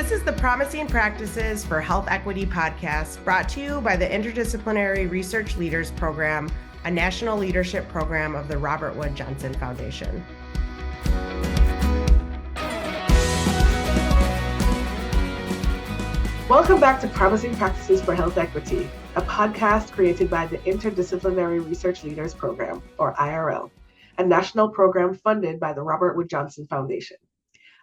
This is the Promising Practices for Health Equity podcast, brought to you by the Interdisciplinary Research Leaders Program, a national leadership program of the Robert Wood Johnson Foundation. Welcome back to Promising Practices for Health Equity, a podcast created by the Interdisciplinary Research Leaders Program, or IRL, a national program funded by the Robert Wood Johnson Foundation.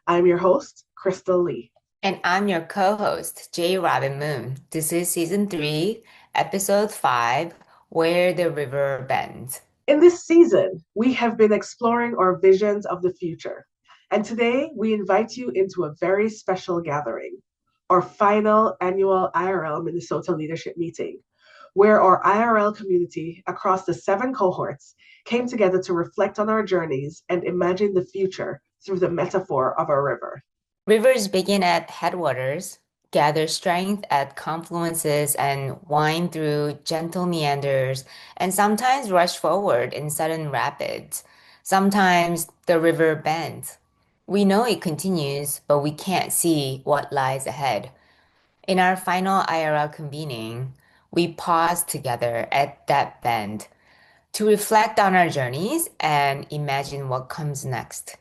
I'm your host, Krystal Lee. And I'm your co-host, J. Robin Moon. This is Season 3, Episode 5, Where the River Bends. In this season, we have been exploring our visions of the future. And today, we invite you into a very special gathering, our final annual IRL Minnesota Leadership Meeting, where our IRL community across the 7 cohorts came together to reflect on our journeys and imagine the future through the metaphor of our river. Rivers begin at headwaters, gather strength at confluences, and wind through gentle meanders, and sometimes rush forward in sudden rapids. Sometimes the river bends. We know it continues, but we can't see what lies ahead. In our final IRL convening, we paused together at that bend to reflect on our journeys and imagine what comes next.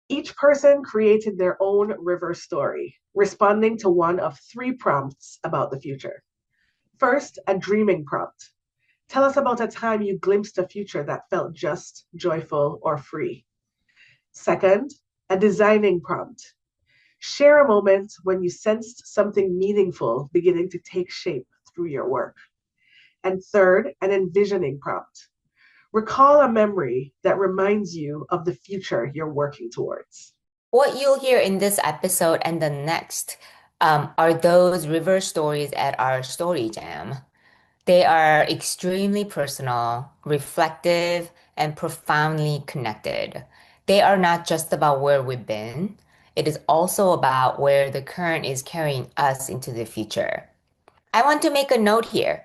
Each person created their own river story, responding to one of 3 prompts about the future. First, a dreaming prompt. Tell us about a time you glimpsed a future that felt just, joyful, or free. Second, a designing prompt. Share a moment when you sensed something meaningful beginning to take shape through your work. And third, an envisioning prompt. Recall a memory that reminds you of the future you're working towards. What you'll hear in this episode and the next are those river stories at our StoryJAM. They are extremely personal, reflective, and profoundly connected. They are not just about where we've been. It is also about where the current is carrying us into the future. I want to make a note here.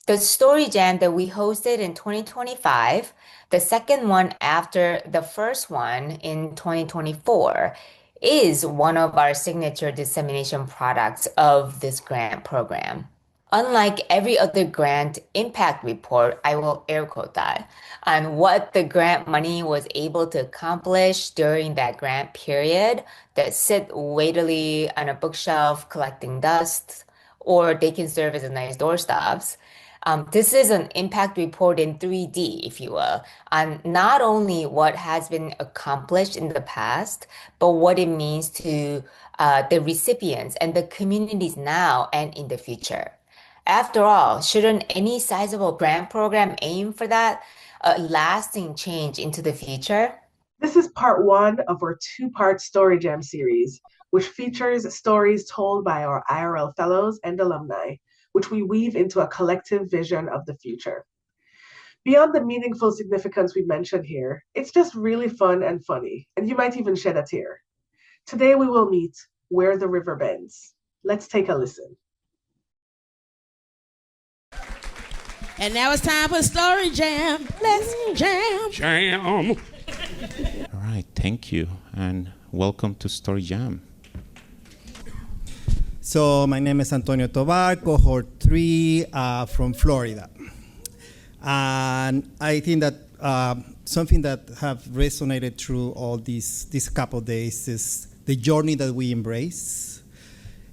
The StoryJAM that we hosted in 2025, the second one after the first one in 2024, is one of our signature dissemination products of this grant program. Unlike every other grant impact report, I will air quote that, on what the grant money was able to accomplish during that grant period that sit weightily on a bookshelf collecting dust, or they can serve as a nice doorstops. This is an impact report in 3D, if you will, on not only what has been accomplished in the past, but what it means to the recipients and the communities now and in the future. After all, shouldn't any sizable grant program aim for that lasting change into the future? This is part 1 of our 2-part StoryJAM series, which features stories told by our IRL fellows and alumni, which we weave into a collective vision of the future. Beyond the meaningful significance we mentioned here, it's just really fun and funny, and you might even shed a tear. Today we will meet Where the River Bends. Let's take a listen. And now it's time for StoryJAM. Let's jam. Jam. All right, thank you, and welcome to StoryJAM. So my name is Antonio Tovar, cohort 3 from Florida. And I think that something that have resonated through all these couple of days is the journey that we embrace.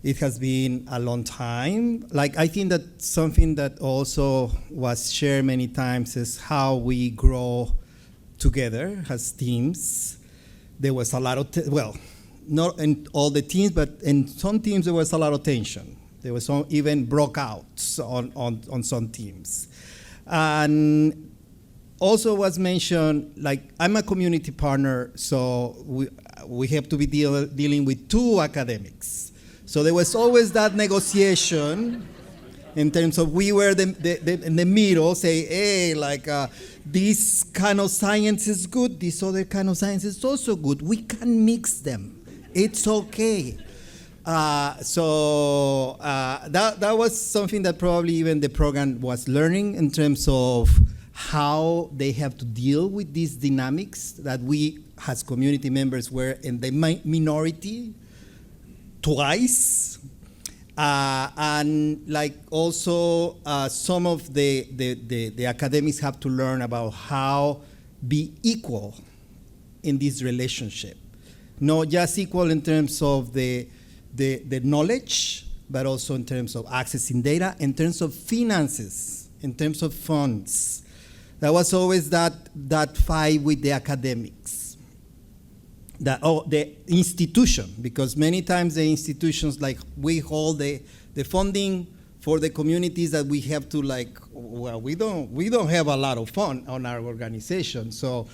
It has been a long time. Like, I think that something that also was shared many times is how we grow together as teams. There was a lot of, not in all the teams, but in some teams there was a lot of tension. There was some even broke out on some teams. And also was mentioned, like, I'm a community partner, so we have to be dealing with 2 academics. So there was always that negotiation in terms of we were in the middle, say, hey, like, this kind of science is good, this other kind of science is also good. We can mix them. It's okay. So that was something that probably even the program was learning in terms of how they have to deal with these dynamics that we as community members were in the minority twice. And like also some of the academics have to learn about how be equal in this relationship. Not just equal in terms of the knowledge, but also in terms of accessing data, in terms of finances, in terms of funds. There was always that fight with the academics. The institution, because many times the institutions, like we hold the funding for the communities that we have to we don't have a lot of fun on our organization, so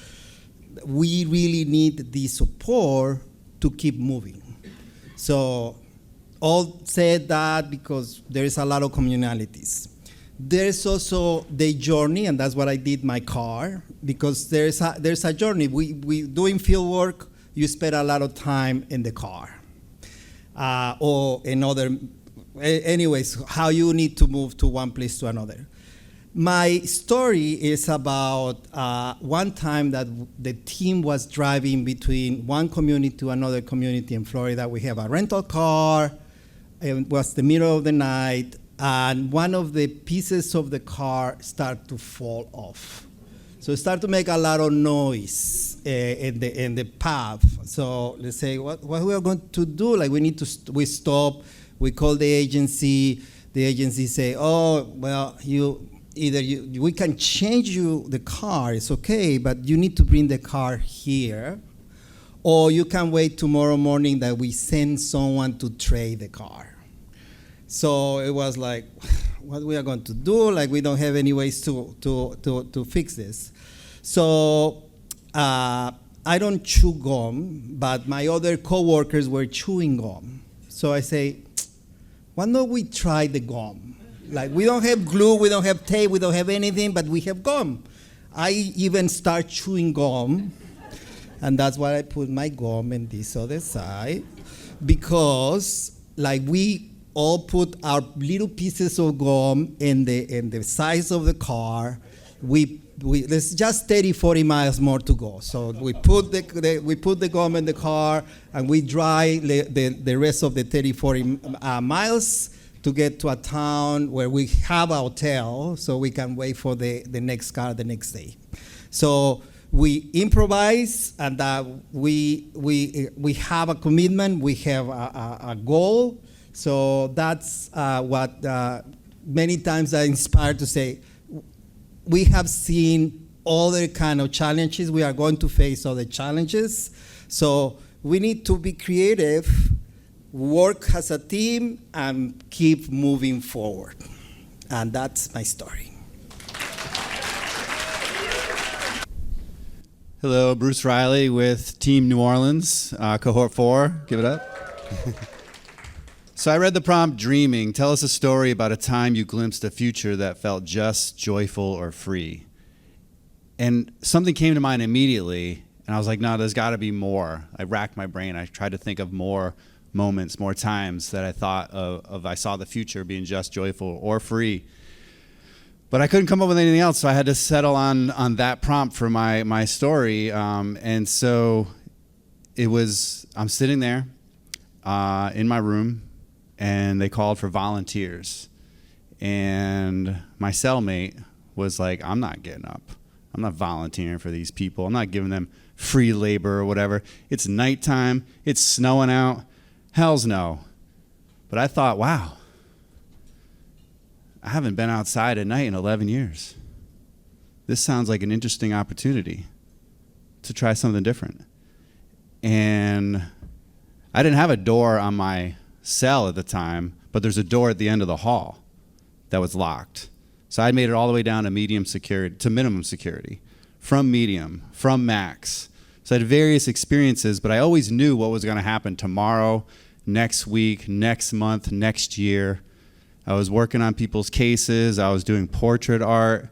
we really need the support to keep moving. So all said that because there is a lot of communalities. There's also the journey, and that's what I did my car, because there's a journey. We doing field work, you spend a lot of time in the car. Or in other, anyways, how you need to move to one place to another. My story is about one time that the team was driving between one community to another community in Florida. We have a rental car. It was the middle of the night, and one of the pieces of the car started to fall off. So it started to make a lot of noise in the path. So let's say, what we are going to do? Like we stop. We call the agency. The agency say, oh, well, we can change you the car, it's okay, but you need to bring the car here, or you can wait tomorrow morning that we send someone to trade the car. So it was like, what we are going to do? Like, we don't have any ways to fix this. So I don't chew gum, but my other coworkers were chewing gum. So I say, why don't we try the gum? Like, we don't have glue, we don't have tape, we don't have anything, but we have gum. I even start chewing gum, and that's why I put my gum in this other side, because like we all put our little pieces of gum in the size of the car. There's just 30, 40 miles more to go. So we put the gum in the car, and we drive the rest of the 30, 40 miles to get to a town where we have a hotel, so we can wait for the next car the next day. So we improvise, and we have a commitment, we have a goal. So that's what many times I inspire to say, we have seen other kind of challenges. We are going to face other challenges. So we need to be creative, work as a team, and keep moving forward. And that's my story. Hello, Bruce Reilly with Team New Orleans, Cohort 4. Give it up. So I read the prompt, Dreaming. Tell us a story about a time you glimpsed a future that felt just, joyful, or free. And something came to mind immediately, and I was like, no, there's got to be more. I racked my brain. I tried to think of more moments, more times that I thought of I saw the future being just, joyful, or free. But I couldn't come up with anything else, so I had to settle on that prompt for my story. And so I'm sitting there in my room, and they called for volunteers. And my cellmate was like, I'm not getting up. I'm not volunteering for these people. I'm not giving them free labor or whatever. It's nighttime. It's snowing out. Hell's no. But I thought, wow, I haven't been outside at night in 11 years. This sounds like an interesting opportunity to try something different. And I didn't have a door on my cell at the time, but there's a door at the end of the hall that was locked. So I made it all the way down to minimum security, from medium, from max. So I had various experiences, but I always knew what was going to happen tomorrow, next week, next month, next year. I was working on people's cases. I was doing portrait art.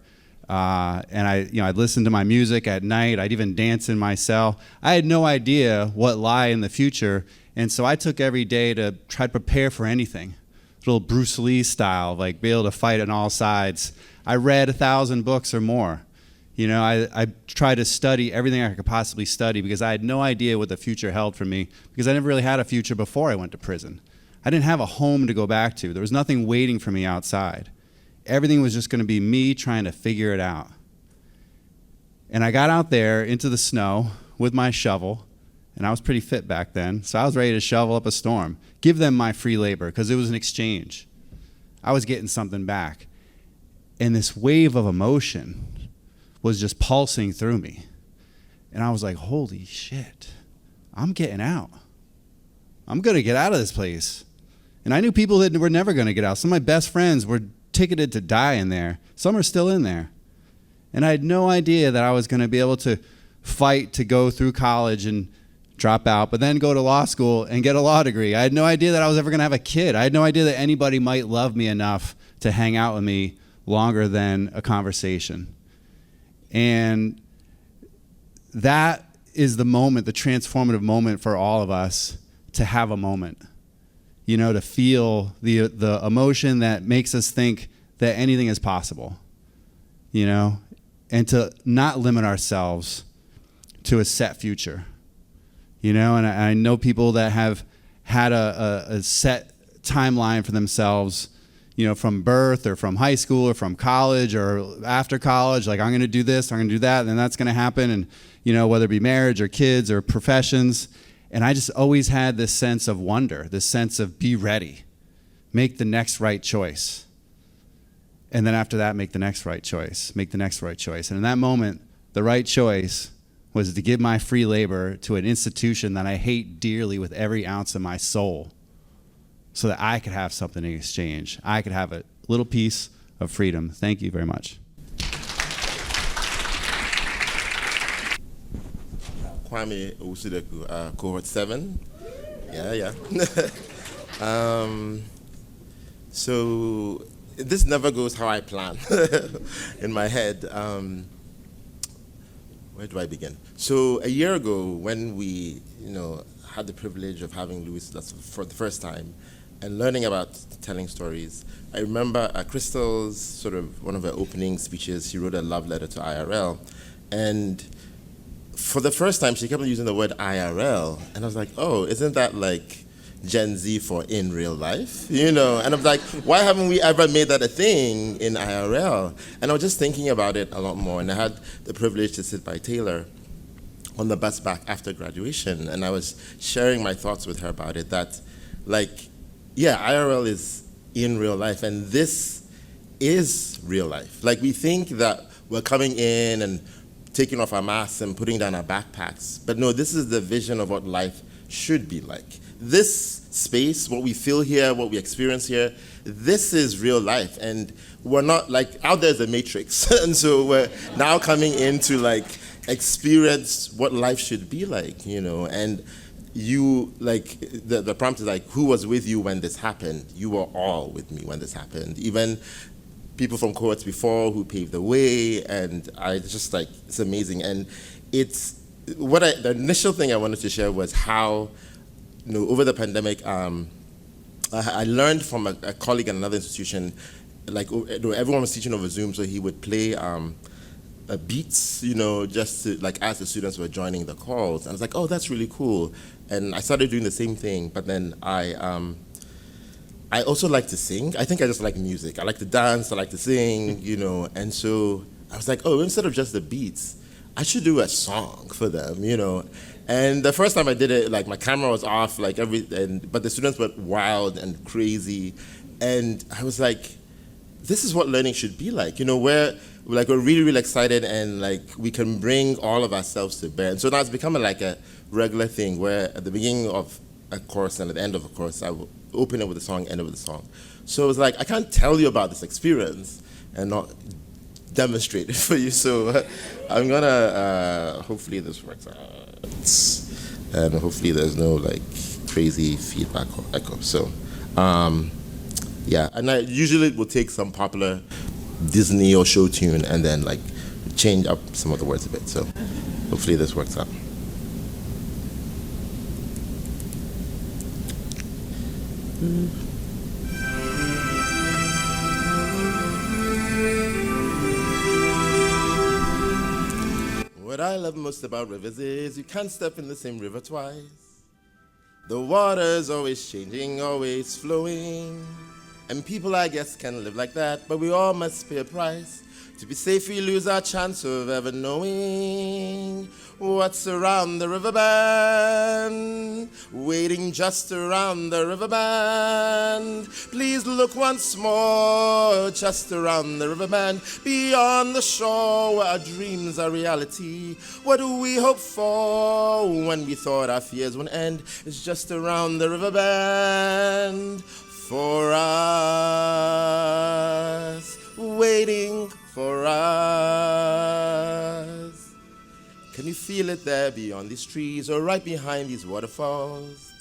And I'd listen to my music at night. I'd even dance in my cell. I had no idea what lay in the future. And so I took every day to try to prepare for anything. A little Bruce Lee style, like be able to fight on all sides. I read 1,000 books or more. I tried to study everything I could possibly study because I had no idea what the future held for me, because I never really had a future before I went to prison. I didn't have a home to go back to. There was nothing waiting for me outside. Everything was just going to be me trying to figure it out. And I got out there into the snow with my shovel, and I was pretty fit back then, so I was ready to shovel up a storm, give them my free labor, because it was an exchange. I was getting something back. And this wave of emotion was just pulsing through me. And I was like, holy shit, I'm getting out. I'm going to get out of this place. And I knew people that were never going to get out. Some of my best friends were ticketed to die in there. Some are still in there. And I had no idea that I was going to be able to fight to go through college and drop out, but then go to law school and get a law degree. I had no idea that I was ever going to have a kid. I had no idea that anybody might love me enough to hang out with me longer than a conversation. And that is the moment, the transformative moment for all of us, to have a moment. You know, to feel the emotion that makes us think that anything is possible. You know, and to not limit ourselves to a set future. You know, and I know people that have had a set timeline for themselves, you know, from birth or from high school or from college or after college, like I'm going to do this, I'm going to do that, and then that's going to happen. And, you know, whether it be marriage or kids or professions. And I just always had this sense of wonder, this sense of be ready, make the next right choice. And then after that, make the next right choice, make the next right choice. And in that moment, the right choice was to give my free labor to an institution that I hate dearly with every ounce of my soul, so that I could have something in exchange. I could have a little piece of freedom. Thank you very much. Kwame Owusu-Daaku, cohort 7. Yeah. So this never goes how I plan in my head. Where do I begin? So a year ago, when we, had the privilege of having Luis for the first time and learning about telling stories, I remember Krystal's sort of one of her opening speeches. She wrote a love letter to IRL, and for the first time, she kept on using the word IRL, and I was like, oh, isn't that like Gen Z for in real life? And I'm like, why haven't we ever made that a thing in IRL? And I was just thinking about it a lot more, and I had the privilege to sit by Taylor on the bus back after graduation, and I was sharing my thoughts with her about it, that IRL is in real life, and this is real life. Like, we think that we're coming in and taking off our masks and putting down our backpacks, but no, this is the vision of what life should be like. This space, what we feel here, what we experience here, this is real life, and we're not like, out there's a matrix, and so we're now coming in to experience what life should be like, and you, the prompt is who was with you when this happened? You were all with me when this happened. Even people from cohorts before who paved the way, and I just it's amazing. And it's, the initial thing I wanted to share was how, over the pandemic, I learned from a colleague at another institution, everyone was teaching over Zoom, so he would play beats, just to, as the students were joining the calls. And I was like, oh, that's really cool. And I started doing the same thing, but then I also like to sing. I think I just like music. I like to dance, I like to sing, and so I was like, oh, instead of just the beats, I should do a song for them, And the first time I did it, my camera was off, but the students went wild and crazy. And I was like, this is what learning should be like, we're really, really excited, and we can bring all of ourselves to bear. And so now it's become a regular thing where at the beginning of a course and at the end of a course, I will open it with a song, end it with a song. So it's I can't tell you about this experience and not demonstrate it for you. So I'm gonna, hopefully this works out. And hopefully there's no crazy feedback or echo. So, and I usually will take some popular Disney or show tune and then change up some of the words a bit. So hopefully this works out. What I love most about rivers is you can't step in the same river twice. The water's always changing, always flowing. And people, I guess, can live like that, but we all must pay a price. To be safe, we lose our chance of ever knowing what's around the river bend, waiting just around the river bend. Please look once more, just around the river bend, beyond the shore where our dreams are reality. What do we hope for when we thought our fears would end? It's just around the river bend for us, waiting for us. Can you feel it there beyond these trees or right behind these waterfalls?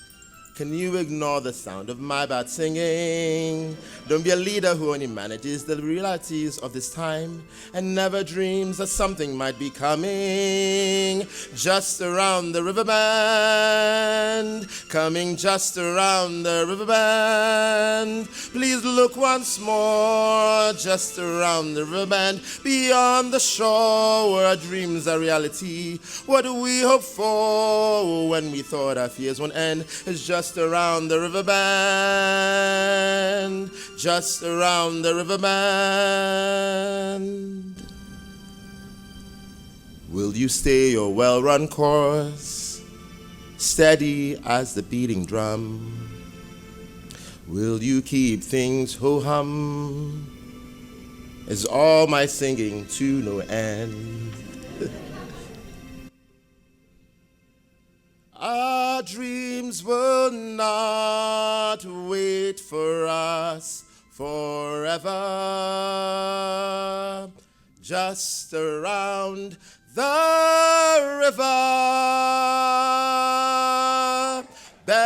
Can you ignore the sound of my bat singing? Don't be a leader who only manages the realities of this time and never dreams that something might be coming just around the river bend, coming just around the river bend. Please look once more, just around the river bend, beyond the shore where our dreams are reality. What do we hope for when we thought our fears won't end? It's just around the river bend, just around the river bend. Will you stay your well-run course, steady as the beating drum? Will you keep things ho-hum? Is all my singing to no end? Our dreams will not wait for us forever, just around the river bend.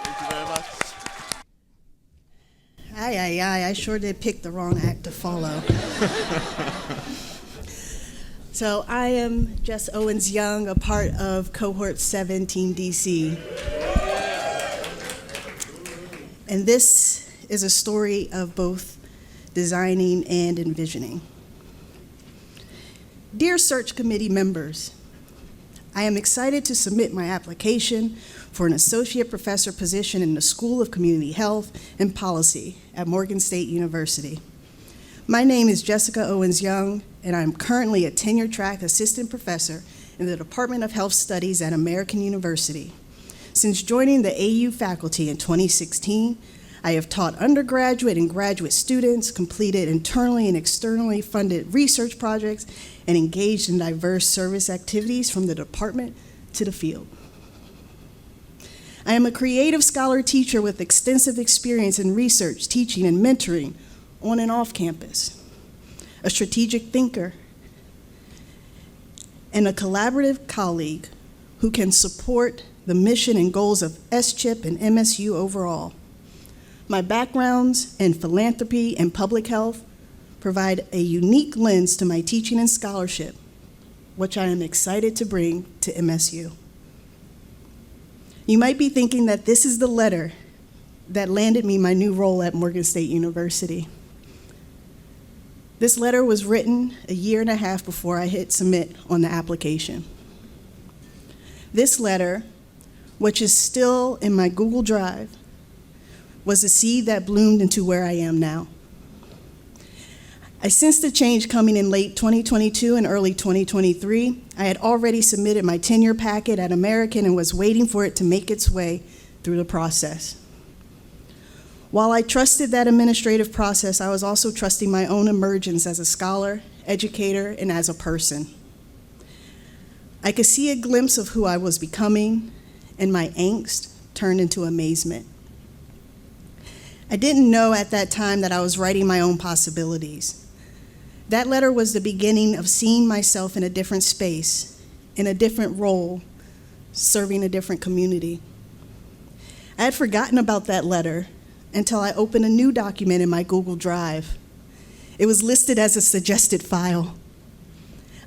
Thank you very much. I sure did pick the wrong act to follow. So I am Jess Owens-Young, a part of Cohort 7, Team DC. And this is a story of both designing and envisioning. Dear Search Committee members, I am excited to submit my application for an associate professor position in the School of Community Health and Policy at Morgan State University. My name is Jessica Owens-Young, and I'm currently a tenure-track assistant professor in the Department of Health Studies at American University. Since joining the AU faculty in 2016, I have taught undergraduate and graduate students, completed internally and externally funded research projects, and engaged in diverse service activities from the department to the field. I am a creative scholar teacher with extensive experience in research, teaching, and mentoring on and off campus, a strategic thinker, and a collaborative colleague who can support the mission and goals of SCHIP and MSU overall. My backgrounds in philanthropy and public health provide a unique lens to my teaching and scholarship, which I am excited to bring to MSU. You might be thinking that this is the letter that landed me my new role at Morgan State University. This letter was written a year and a half before I hit submit on the application. This letter, which is still in my Google Drive, was the seed that bloomed into where I am now. I sensed the change coming in late 2022 and early 2023. I had already submitted my tenure packet at American and was waiting for it to make its way through the process. While I trusted that administrative process, I was also trusting my own emergence as a scholar, educator, and as a person. I could see a glimpse of who I was becoming, and my angst turned into amazement. I didn't know at that time that I was writing my own possibilities. That letter was the beginning of seeing myself in a different space, in a different role, serving a different community. I had forgotten about that letter until I opened a new document in my Google Drive. It was listed as a suggested file.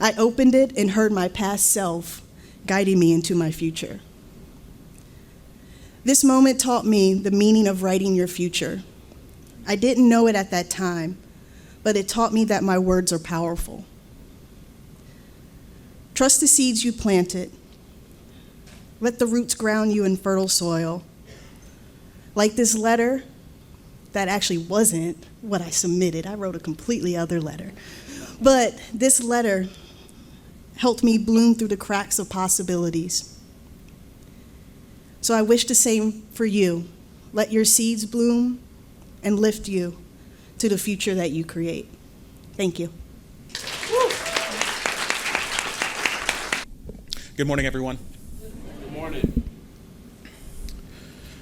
I opened it and heard my past self guiding me into my future. This moment taught me the meaning of writing your future. I didn't know it at that time, but it taught me that my words are powerful. Trust the seeds you planted. Let the roots ground you in fertile soil. Like this letter, that actually wasn't what I submitted. I wrote a completely other letter. But this letter helped me bloom through the cracks of possibilities. So I wish the same for you. Let your seeds bloom and lift you to the future that you create. Thank you. Good morning, everyone. Good morning.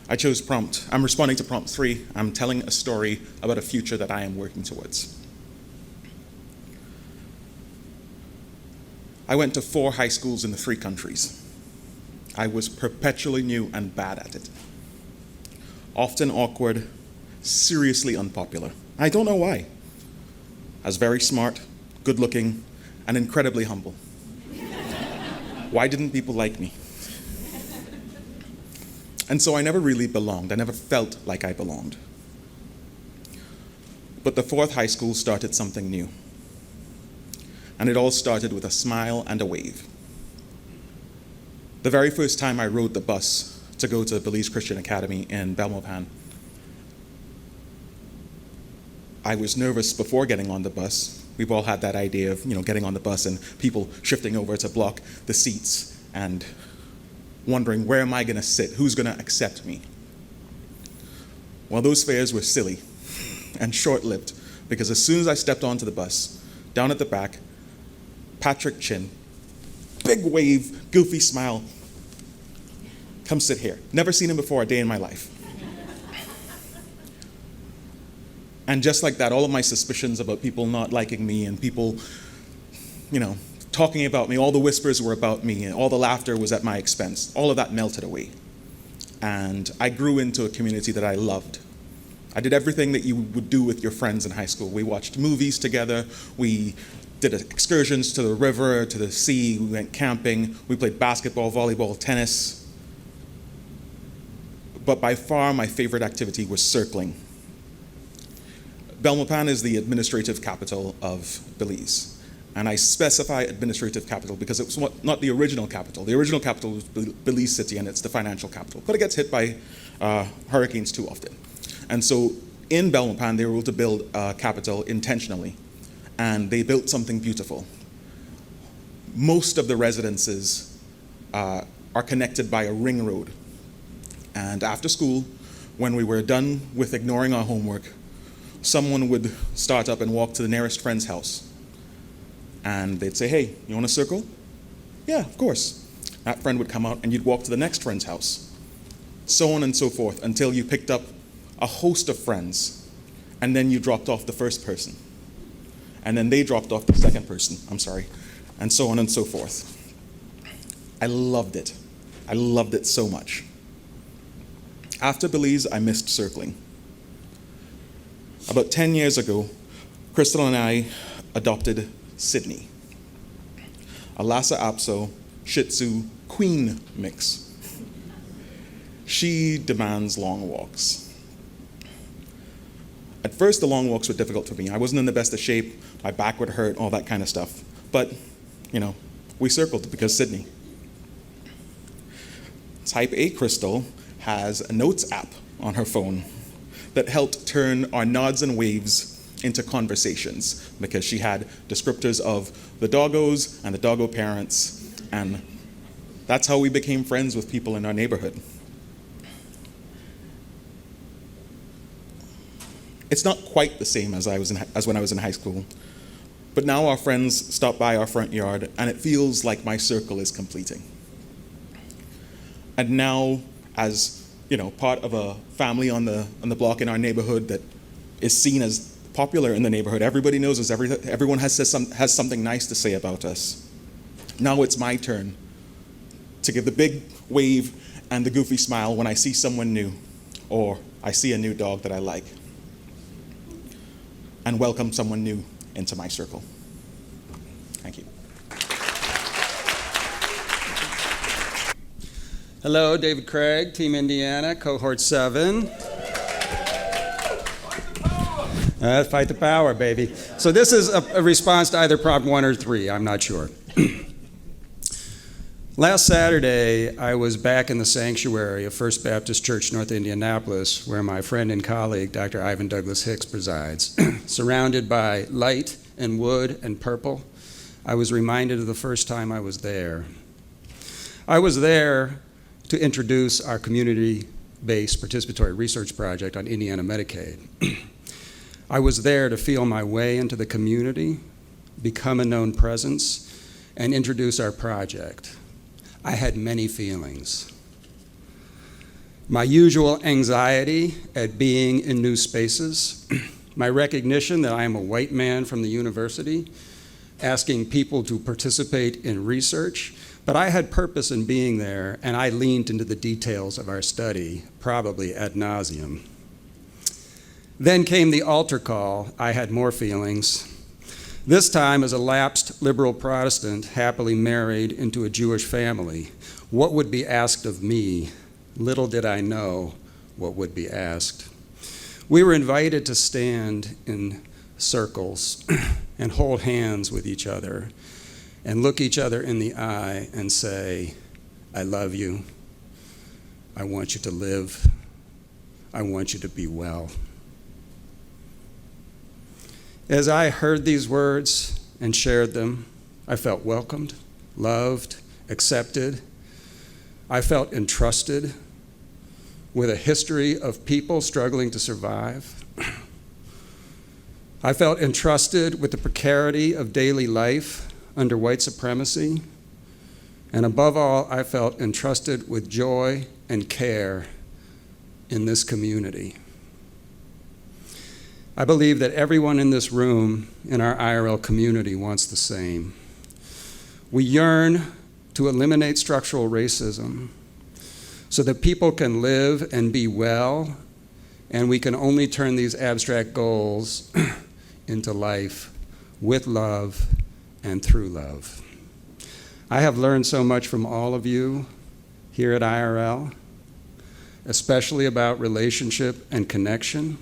I chose prompt. I'm responding to prompt 3. I'm telling a story about a future that I am working towards. I went to 4 high schools in the 3 countries. I was perpetually new and bad at it. Often awkward, seriously unpopular. I don't know why. I was very smart, good-looking, and incredibly humble. Why didn't people like me? And so I never really belonged. I never felt like I belonged. But the 4th high school started something new. And it all started with a smile and a wave. The very first time I rode the bus to go to Belize Christian Academy in Belmopan, I was nervous before getting on the bus. We've all had that idea of, getting on the bus and people shifting over to block the seats and wondering, where am I going to sit? Who's going to accept me? Well, those fears were silly and short-lived, because as soon as I stepped onto the bus, down at the back, Patrick Chin, big wave, goofy smile, come sit here. Never seen him before a day in my life. And just like that, all of my suspicions about people not liking me and people, talking about me, all the whispers were about me, and all the laughter was at my expense. All of that melted away. And I grew into a community that I loved. I did everything that you would do with your friends in high school. We watched movies together. We did excursions to the river, to the sea. We went camping. We played basketball, volleyball, tennis. But by far, my favorite activity was circling. Belmopan is the administrative capital of Belize. And I specify administrative capital because it was not the original capital. The original capital was Belize City, and it's the financial capital. But it gets hit by hurricanes too often. And so in Belmopan, they were able to build a capital intentionally. And they built something beautiful. Most of the residences are connected by a ring road. And after school, when we were done with ignoring our homework, someone would start up and walk to the nearest friend's house. And they'd say, hey, you want to circle? Yeah, of course. That friend would come out and you'd walk to the next friend's house. So on and so forth until you picked up a host of friends. And then you dropped off the first person. And then they dropped off the second person, and so on and so forth. I loved it. I loved it so much. After Belize, I missed circling. About 10 years ago, Krystal and I adopted Sydney, a Lhasa Apso Shih Tzu queen mix. She demands long walks. At first, the long walks were difficult for me. I wasn't in the best of shape. My back would hurt, all that kind of stuff. But, we circled because Sydney. Type A Krystal has a notes app on her phone that helped turn our nods and waves into conversations because she had descriptors of the doggos and the doggo parents, and that's how we became friends with people in our neighborhood. It's not quite the same as when I was in high school, but now our friends stop by our front yard, and it feels like my circle is completing. And now, as part of a family on the block in our neighborhood that is seen as popular in the neighborhood, everybody knows us. Everyone has something nice to say about us. Now it's my turn to give the big wave and the goofy smile when I see someone new, or I see a new dog that I like, and welcome someone new into my circle. Thank you. Hello, David Craig, Team Indiana, Cohort 7. Fight the power, baby. So this is a response to either prompt 1 or 3. I'm not sure. Last Saturday, I was back in the sanctuary of First Baptist Church, North Indianapolis, where my friend and colleague, Dr. Ivan Douglas Hicks, presides. Surrounded by light and wood and purple, I was reminded of the first time I was there. I was there to introduce our community-based participatory research project on Indiana Medicaid. I was there to feel my way into the community, become a known presence, and introduce our project. I had many feelings. My usual anxiety at being in new spaces, my recognition that I am a white man from the university, asking people to participate in research, but I had purpose in being there, and I leaned into the details of our study, probably ad nauseum. Then came the altar call. I had more feelings. This time as a lapsed liberal Protestant, happily married into a Jewish family. What would be asked of me? Little did I know what would be asked. We were invited to stand in circles and hold hands with each other and look each other in the eye and say, I love you. I want you to live. I want you to be well. As I heard these words and shared them, I felt welcomed, loved, accepted. I felt entrusted with a history of people struggling to survive. I felt entrusted with the precarity of daily life under white supremacy. And above all, I felt entrusted with joy and care in this community. I believe that everyone in this room in our IRL community wants the same. We yearn to eliminate structural racism so that people can live and be well, and we can only turn these abstract goals into life with love and through love. I have learned so much from all of you here at IRL, especially about relationship and connection.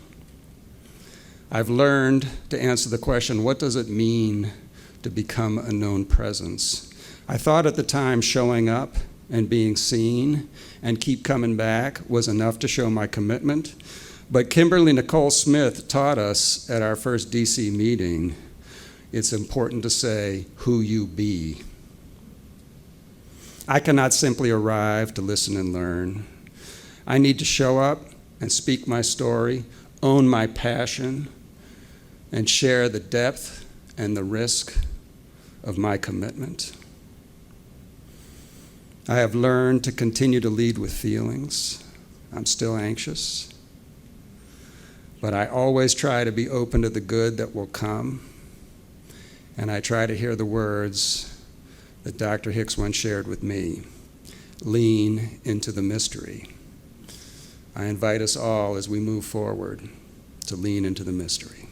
I've learned to answer the question, what does it mean to become a known presence? I thought at the time showing up and being seen and keep coming back was enough to show my commitment. But Kimberly Nicole Smith taught us at our first DC meeting, it's important to say who you be. I cannot simply arrive to listen and learn. I need to show up and speak my story, own my passion, and share the depth and the risk of my commitment. I have learned to continue to lead with feelings. I'm still anxious, but I always try to be open to the good that will come, and I try to hear the words that Dr. Hicks once shared with me, lean into the mystery. I invite us all as we move forward to lean into the mystery.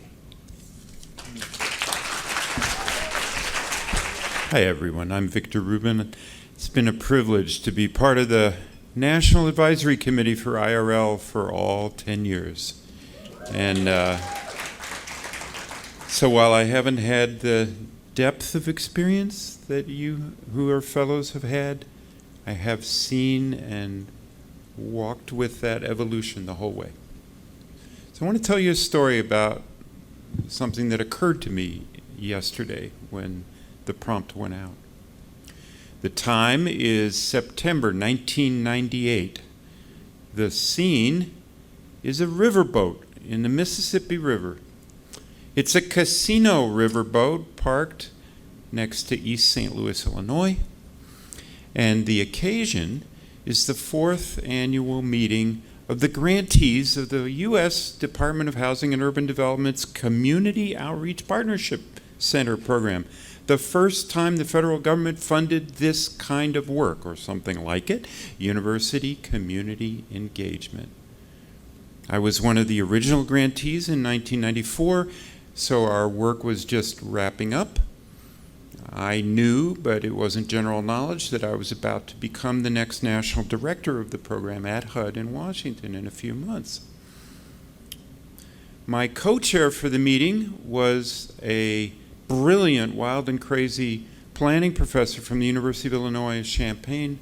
Hi everyone, I'm Victor Rubin. It's been a privilege to be part of the National Advisory Committee for IRL for all 10 years. And so while I haven't had the depth of experience that you who are fellows have had, I have seen and walked with that evolution the whole way. So I want to tell you a story about something that occurred to me yesterday when the prompt went out. The time is September 1998. The scene is a riverboat in the Mississippi River. It's a casino riverboat parked next to East St. Louis, Illinois. And the occasion is the 4th annual meeting of the grantees of the U.S. Department of Housing and Urban Development's Community Outreach Partnership Center program. The first time the federal government funded this kind of work, or something like it, University Community Engagement. I was one of the original grantees in 1994, so our work was just wrapping up. I knew, but it wasn't general knowledge, that I was about to become the next national director of the program at HUD in Washington in a few months. My co-chair for the meeting was a brilliant, wild and crazy planning professor from the University of Illinois at Champaign,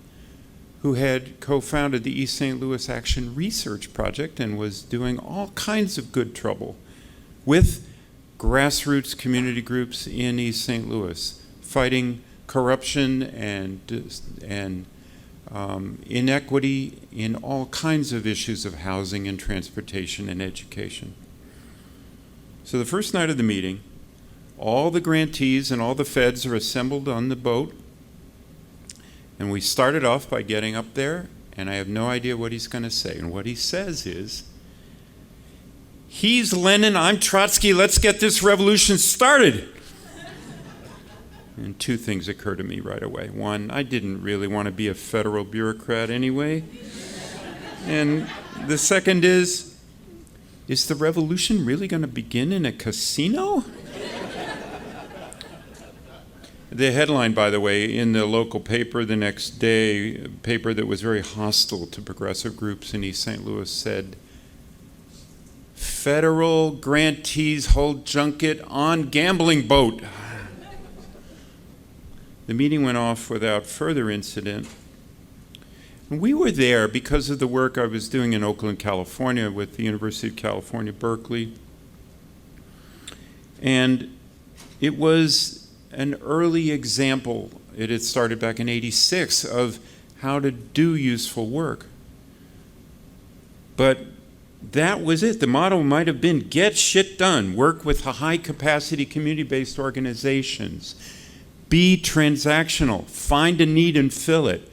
who had co-founded the East St. Louis Action Research Project and was doing all kinds of good trouble with grassroots community groups in East St. Louis, fighting corruption and inequity in all kinds of issues of housing and transportation and education. So the first night of the meeting, all the grantees and all the feds are assembled on the boat, and we started off by getting up there, and I have no idea what he's going to say. And what he says is, "He's Lenin, I'm Trotsky, let's get this revolution started." And two things occur to me right away. One, I didn't really want to be a federal bureaucrat anyway. And the second is the revolution really going to begin in a casino? The headline, by the way, in the local paper the next day, a paper that was very hostile to progressive groups in East St. Louis, said, "Federal grantees hold junket on gambling boat." The meeting went off without further incident. We were there because of the work I was doing in Oakland, California with the University of California, Berkeley. And it was an early example, it had started back in '86, of how to do useful work. But that was it. The motto might have been, get shit done, work with high-capacity community-based organizations, be transactional, find a need and fill it,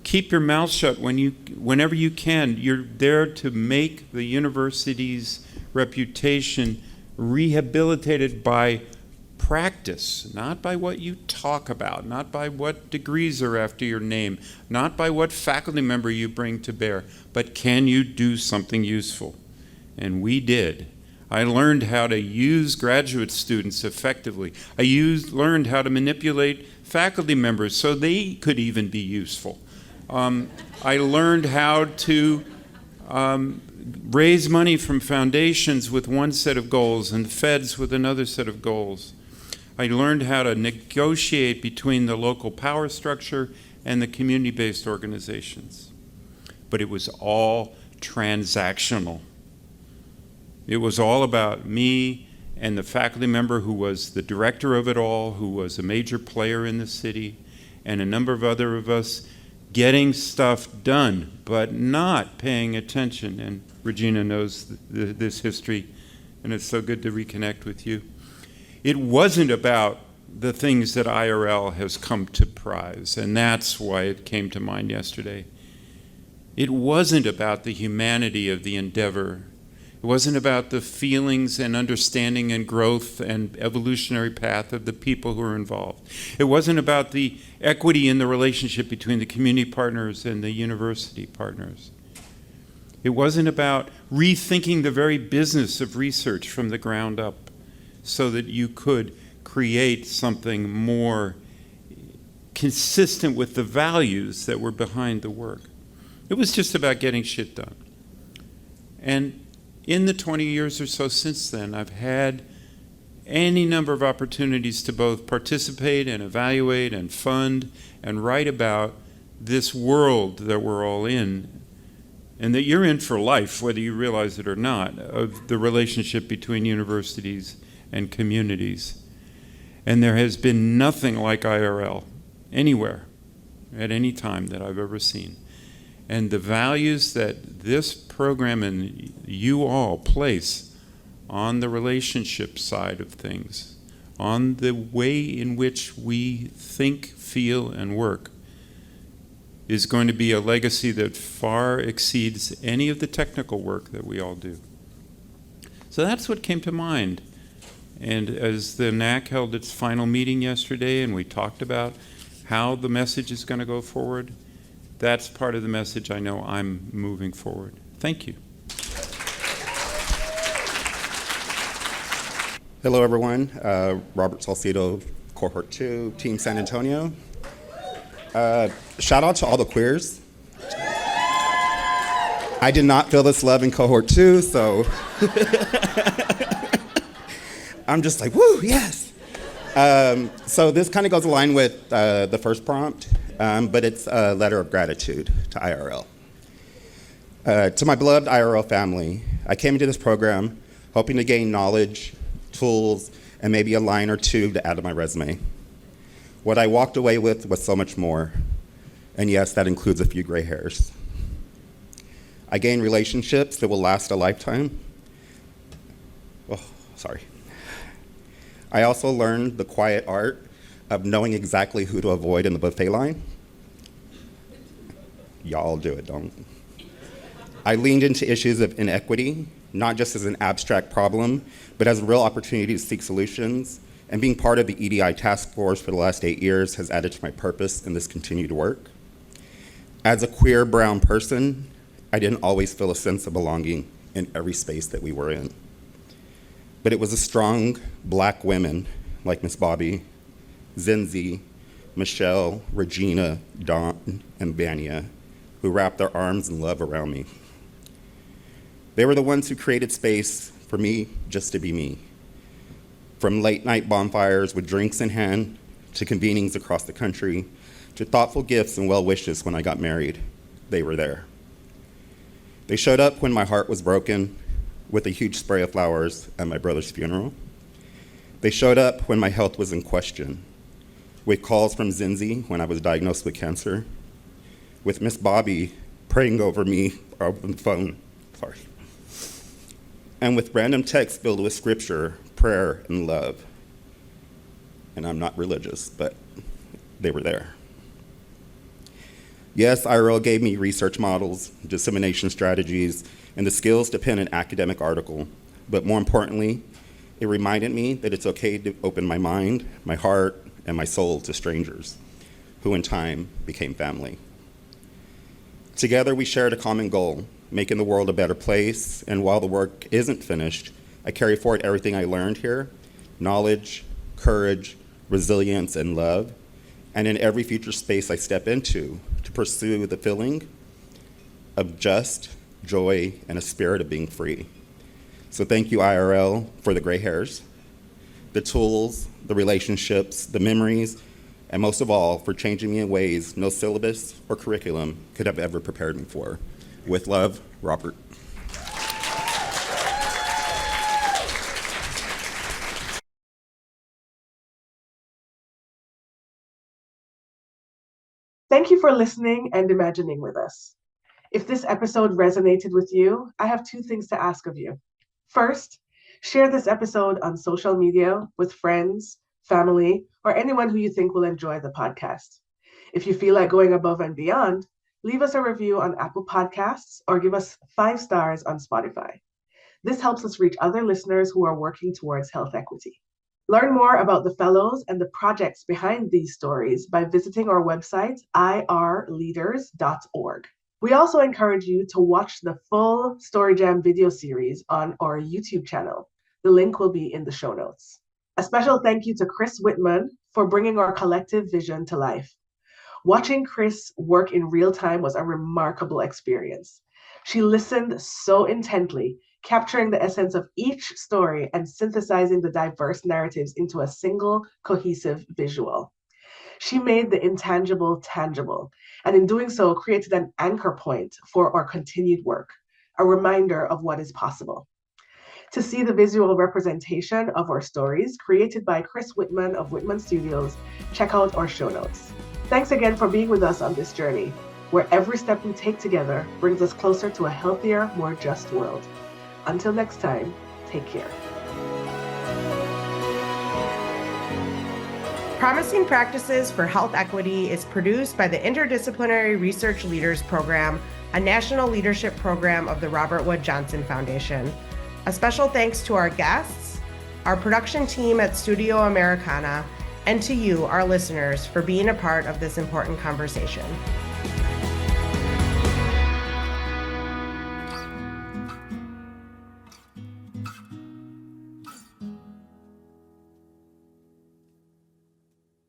keep your mouth shut whenever you can. You're there to make the university's reputation rehabilitated by practice, not by what you talk about, not by what degrees are after your name, not by what faculty member you bring to bear, but can you do something useful? And we did. I learned how to use graduate students effectively. I learned how to manipulate faculty members so they could even be useful. I learned how to raise money from foundations with one set of goals and feds with another set of goals. I learned how to negotiate between the local power structure and the community-based organizations. But it was all transactional. It was all about me and the faculty member who was the director of it all, who was a major player in the city, and a number of other of us getting stuff done, but not paying attention. And Regina knows this history, and it's so good to reconnect with you. It wasn't about the things that IRL has come to prize, and that's why it came to mind yesterday. It wasn't about the humanity of the endeavor. It wasn't about the feelings and understanding and growth and evolutionary path of the people who are involved. It wasn't about the equity in the relationship between the community partners and the university partners. It wasn't about rethinking the very business of research from the ground up so that you could create something more consistent with the values that were behind the work. It was just about getting shit done. And in the 20 years or so since then, I've had any number of opportunities to both participate and evaluate and fund and write about this world that we're all in, and that you're in for life, whether you realize it or not, of the relationship between universities and communities. And there has been nothing like IRL anywhere at any time that I've ever seen. And the values that this program and you all place on the relationship side of things, on the way in which we think, feel, and work, is going to be a legacy that far exceeds any of the technical work that we all do. So that's what came to mind. And as the NAC held its final meeting yesterday and we talked about how the message is going to go forward, that's part of the message I know I'm moving forward. Thank you. Hello, everyone. Robert Salcido, Cohort 2, Team San Antonio. Shout out to all the queers. I did not feel this love in cohort 2, so I'm just like, woo, yes. So this kind of goes along with the first prompt, but it's a letter of gratitude to IRL. To my beloved IRL family, I came into this program hoping to gain knowledge, tools, and maybe a line or two to add to my resume. What I walked away with was so much more, and yes, that includes a few gray hairs. I gained relationships that will last a lifetime. Oh, sorry. I also learned the quiet art of knowing exactly who to avoid in the buffet line. Y'all do it, don't. I leaned into issues of inequity, not just as an abstract problem, but as a real opportunity to seek solutions. And being part of the EDI task force for the last 8 years has added to my purpose in this continued work. As a queer brown person, I didn't always feel a sense of belonging in every space that we were in. But it was the strong Black women like Miss Bobby, Zinzi, Michelle, Regina, Dawn, and Bania who wrapped their arms in love around me. They were the ones who created space for me just to be me. From late night bonfires with drinks in hand, to convenings across the country, to thoughtful gifts and well wishes when I got married, they were there. They showed up when my heart was broken with a huge spray of flowers at my brother's funeral. They showed up when my health was in question, with calls from Zinzi when I was diagnosed with cancer, with Miss Bobby praying over me over the phone, and with random texts filled with scripture, prayer, and love. And I'm not religious, but they were there. Yes, IRL gave me research models, dissemination strategies, and the skills to pen an academic article. But more importantly, it reminded me that it's okay to open my mind, my heart, and my soul to strangers, who in time became family. Together, we shared a common goal, making the world a better place. And while the work isn't finished, I carry forward everything I learned here: knowledge, courage, resilience, and love. And in every future space I step into, to pursue the feeling of just joy and a spirit of being free. So thank you, IRL, for the gray hairs, the tools, the relationships, the memories, and most of all, for changing me in ways no syllabus or curriculum could have ever prepared me for. With love, Robert. Thank you for listening and imagining with us. If this episode resonated with you, I have 2 things to ask of you. First, share this episode on social media with friends, family, or anyone who you think will enjoy the podcast. If you feel like going above and beyond, leave us a review on Apple Podcasts or give us 5 stars on Spotify. This helps us reach other listeners who are working towards health equity. Learn more about the fellows and the projects behind these stories by visiting our website, irleaders.org. We also encourage you to watch the full StoryJAM video series on our YouTube channel. The link will be in the show notes. A special thank you to Kriss Wittmann for bringing our collective vision to life. Watching Kriss work in real time was a remarkable experience. She listened so intently, capturing the essence of each story and synthesizing the diverse narratives into a single, cohesive visual. She made the intangible tangible, and in doing so, created an anchor point for our continued work, a reminder of what is possible. To see the visual representation of our stories created by Kriss Wittmann of Wittmann Studios, check out our show notes. Thanks again for being with us on this journey, where every step we take together brings us closer to a healthier, more just world. Until next time, take care. Promising Practices for Health Equity is produced by the Interdisciplinary Research Leaders Program, a national leadership program of the Robert Wood Johnson Foundation. A special thanks to our guests, our production team at Studio Americana, and to you, our listeners, for being a part of this important conversation.